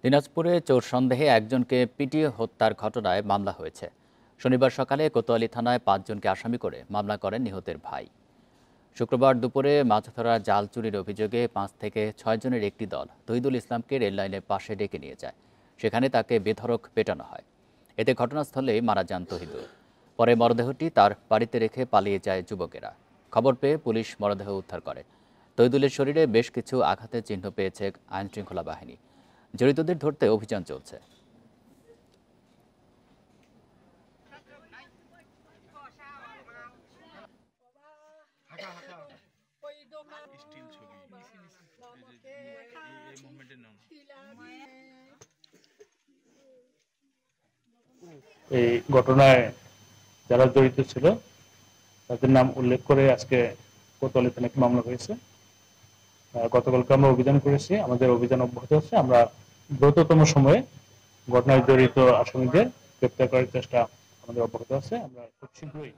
দিনাজপুরে চোর সন্দেহে একজনকে পিটিয়ে হত্যার ঘটনায় মামলা হয়েছে। শনিবার সকালে কোতোয়ালি থানায় ৫ জনকে আসামি করে মামলা করেন নিহতের ভাই। শুক্রবার দুপুরে মাছ ধরা জাল চুরির অভিযোগে ৫ থেকে ৬ জনের একটি দল তহিদুল ইসলামকে রেললাইনের পাশে ডেকে নিয়ে যায়। সেখানে তাকে বেধড়ক পেটানো হয়। এতে ঘটনাস্থলেই মারা যান তহিদুল। পরে মরদেহটি তার বাড়িতে রেখে পালিয়ে যায় যুবকেরা। খবর পেয়ে পুলিশ মরদেহ উদ্ধার করে। তহিদুলের শরীরে বেশ কিছু আঘাতের চিহ্ন পেয়েছে আইনশৃঙ্খলা বাহিনী। জড়িতদের ধরতে অভিযান চলছে। এই ঘটনায় যারা জড়িত ছিল তাদের নাম উল্লেখ করে আজকে কোতোয়ালি থানায় মামলা হয়েছে। গতকালকে আমরা অভিযান করেছি, আমাদের অভিযান অব্যাহত আছে। আমরা দ্রুততম সময়ে ঘটনায় জড়িত আসামিদের গ্রেপ্তার করার চেষ্টা আমাদের অব্যাহত আছে। আমরা খুব শীঘ্রই